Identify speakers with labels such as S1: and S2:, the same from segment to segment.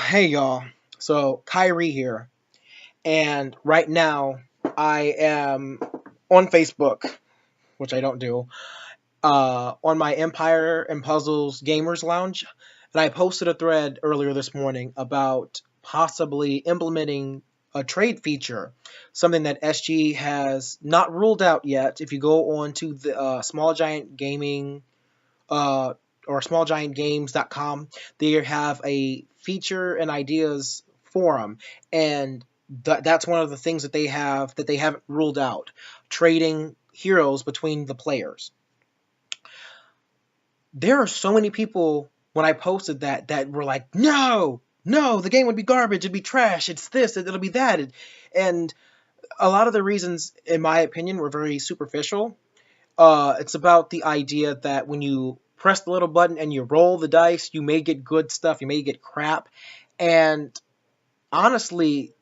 S1: Hey y'all. So Kyrie here, and right now I am on Facebook, which I don't do, on my Empire and Puzzles Gamers Lounge, and I posted a thread earlier this morning about possibly implementing a trade feature, something that SG has not ruled out yet. If you go on to the Small Giant Gaming uh, or smallgiantgames.com, they have a feature and ideas forum, and that's one of the things that they haven't ruled out: trading heroes between the players. There are so many people when I posted that were like, no, no, the game would be garbage, it'd be trash, it's this, it'll be that, and a lot of the reasons, in my opinion, were very superficial. It's about the idea that when you press the little button and you roll the dice, you may get good stuff, you may get crap. And honestly,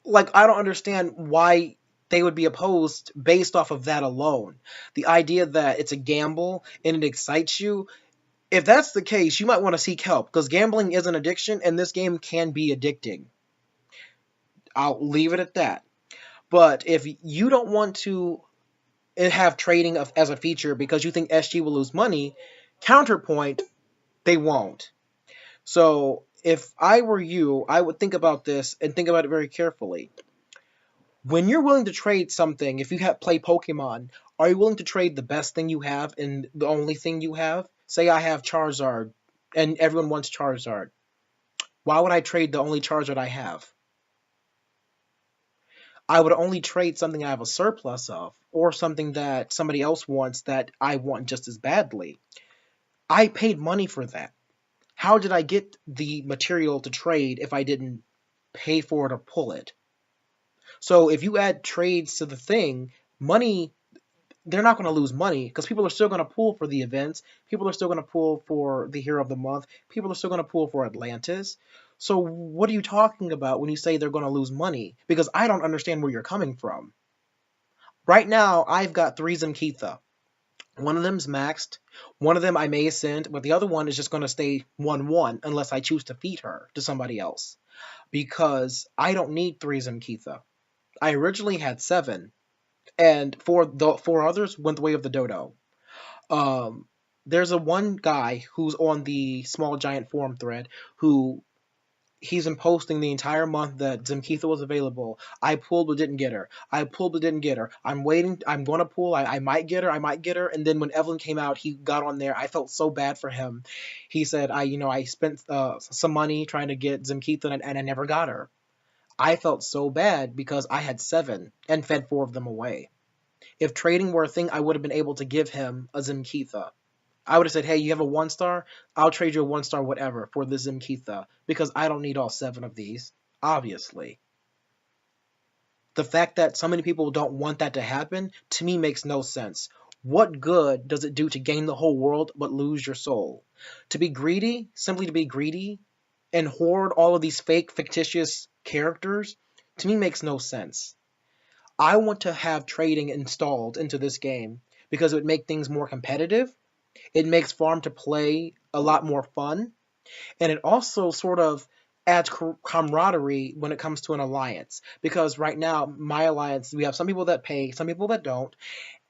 S1: like, I don't understand why they would be opposed based off of that alone. The idea that it's a gamble and it excites you. If that's the case, you might want to seek help because gambling is an addiction and this game can be addicting. I'll leave it at that. But if you don't want to have trading as a feature because you think SG will lose money, counterpoint, they won't. So if I were you, I would think about this and think about it very carefully. When you're willing to trade something, if you have play Pokemon, are you willing to trade the best thing you have and the only thing you have? Say I have Charizard and everyone wants Charizard. Why would I trade the only Charizard I have? I would only trade something I have a surplus of or something that somebody else wants that I want just as badly. I paid money for that. How did I get the material to trade if I didn't pay for it or pull it? So if you add trades to the thing, money, they're not going to lose money because people are still going to pull for the events. People are still going to pull for the hero of the month. People are still going to pull for Atlantis. So what are you talking about when you say they're going to lose money? Because I don't understand where you're coming from. Right now, I've got three Zimkeitha. One of them's maxed. One of them I may ascend, but the other one is just going to stay 1-1 unless I choose to feed her to somebody else. Because I don't need three Zimkeitha. I originally had seven, and the four others went the way of the dodo. Um, there's a one guy who's on the Small Giant forum thread who he's been posting the entire month that Zimkeitha was available. I pulled but didn't get her. I pulled but didn't get her. I'm waiting. I'm going to pull. I might get her. I might get her. And then when Evelyn came out, he got on there. I felt so bad for him. He said, I spent some money trying to get Zimkeitha and I never got her. I felt so bad because I had seven and fed four of them away. If trading were a thing, I would have been able to give him a Zimkeitha. I would have said, hey, you have a 1 star? I'll trade you a 1 star whatever for the Zimkeitha because I don't need all seven of these, obviously. The fact that so many people don't want that to happen, to me, makes no sense. What good does it do to gain the whole world but lose your soul? To be greedy, simply to be greedy, and hoard all of these fake, fictitious characters, to me makes no sense. I want to have trading installed into this game because it would make things more competitive. It makes farm to play a lot more fun, and it also sort of adds camaraderie when it comes to an alliance. Because right now, my alliance, we have some people that pay, some people that don't,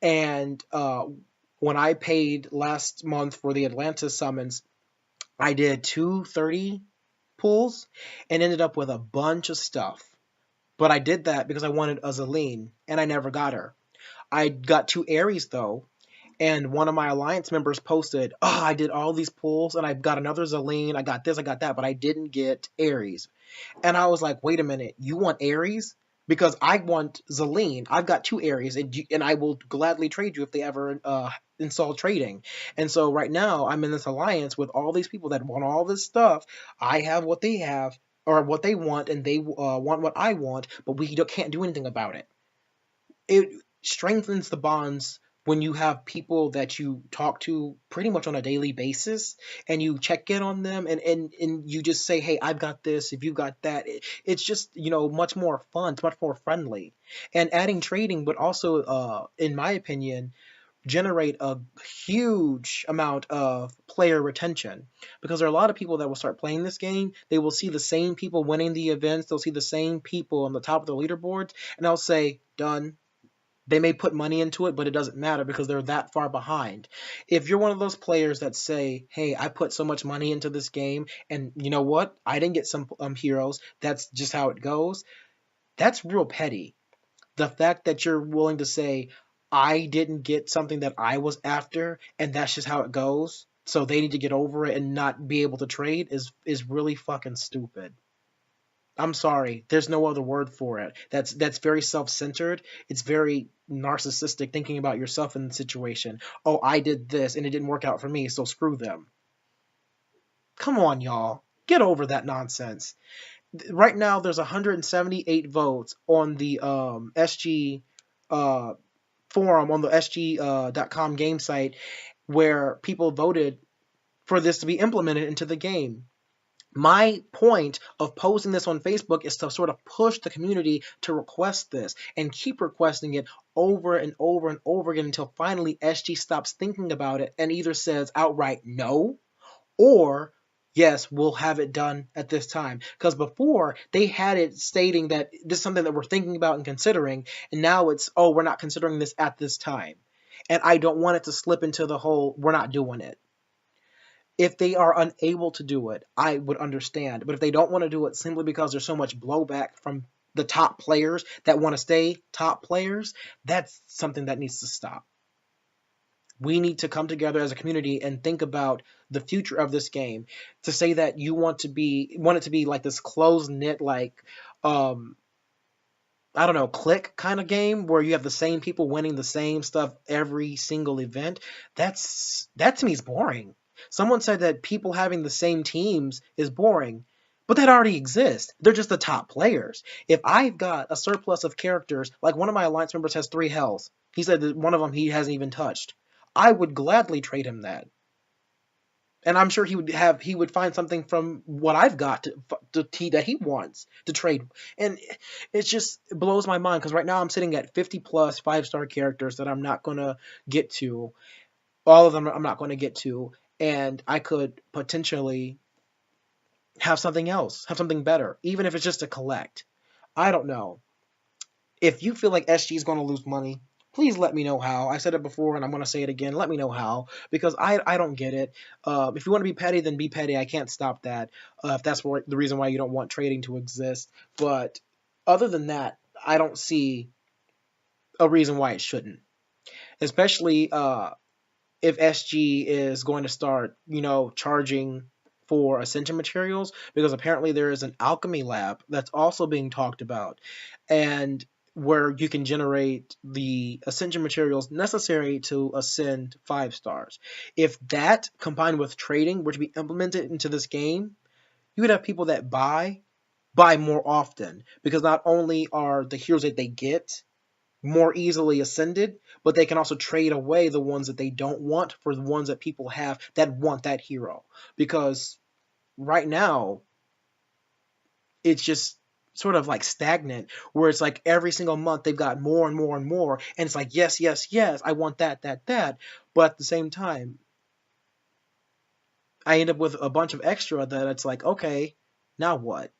S1: and when I paid last month for the Atlantis summons, I did 230 pulls and ended up with a bunch of stuff. But I did that because I wanted a Zelene, and I never got her. I got two Aries though, and one of my alliance members posted, "Oh, I did all these pulls, and I got another Zelene. I got this, I got that, but I didn't get Aries." And I was like, "Wait a minute, you want Aries? Because I want Zelene. I've got two Aries, and I will gladly trade you if they ever install trading." And so right now, I'm in this alliance with all these people that want all this stuff. I have what they have, or what they want, and they want what I want, but we can't do anything about it. It strengthens the bonds when you have people that you talk to pretty much on a daily basis and you check in on them, and you just say, hey, I've got this, if you got that. It's just, much more fun. It's much more friendly. And adding trading would also, in my opinion, generate a huge amount of player retention, because there are a lot of people that will start playing this game. They will see the same people winning the events, they'll see the same people on the top of the leaderboards, and they'll say, done. They may put money into it, but it doesn't matter because they're that far behind. If you're one of those players that say, hey, I put so much money into this game, and you know what? I didn't get some heroes. That's just how it goes. That's real petty. The fact that you're willing to say, I didn't get something that I was after, and that's just how it goes, so they need to get over it and not be able to trade is really fucking stupid. I'm sorry. There's no other word for it. That's very self-centered. It's very narcissistic, thinking about yourself in the situation. Oh, I did this and it didn't work out for me, so screw them. Come on, y'all. Get over that nonsense. Right now there's 178 votes on the SG uh, forum on the SG.com game site where people voted for this to be implemented into the game. My point of posting this on Facebook is to sort of push the community to request this and keep requesting it over and over and over again until finally SG stops thinking about it and either says outright no, or yes, we'll have it done at this time. Because before they had it stating that this is something that we're thinking about and considering, and now it's, oh, we're not considering this at this time. And I don't want it to slip into the whole we're not doing it. If they are unable to do it, I would understand. But if they don't want to do it simply because there's so much blowback from the top players that want to stay top players, that's something that needs to stop. We need to come together as a community and think about the future of this game. To say that you want it to be like this close knit, like I don't know, click kind of game where you have the same people winning the same stuff every single event, that to me is boring. Someone said that people having the same teams is boring, but that already exists. They're just the top players. If I've got a surplus of characters, like one of my alliance members has 3 hells, he said that one of them he hasn't even touched, I would gladly trade him that. And I'm sure he would find something from what I've got that he wants to trade. And it blows my mind because right now I'm sitting at 50 plus 5-star characters that I'm not gonna get to. All of them I'm not going to get to, and I could potentially have something else, have something better, even if it's just to collect. I don't know. If you feel like SG is going to lose money, please let me know how. I said it before and I'm going to say it again. Let me know how, because I don't get it. If you want to be petty, then be petty. I can't stop that if that's the reason why you don't want trading to exist. But other than that, I don't see a reason why it shouldn't. Especially if SG is going to start, charging for ascension materials, because apparently there is an alchemy lab that's also being talked about, and where you can generate the ascension materials necessary to ascend 5 stars. If that combined with trading were to be implemented into this game, you would have people that buy more often, because not only are the heroes that they get more easily ascended, but they can also trade away the ones that they don't want for the ones that people have that want that hero. Because right now, it's just sort of like stagnant, where it's like every single month they've got more and more and more, and it's like, yes, yes, yes, I want that, that, that. But at the same time, I end up with a bunch of extra that it's like, okay, now what?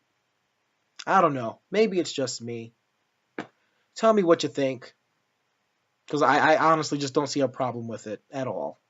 S1: I don't know. Maybe it's just me. Tell me what you think. Because I honestly just don't see a problem with it at all.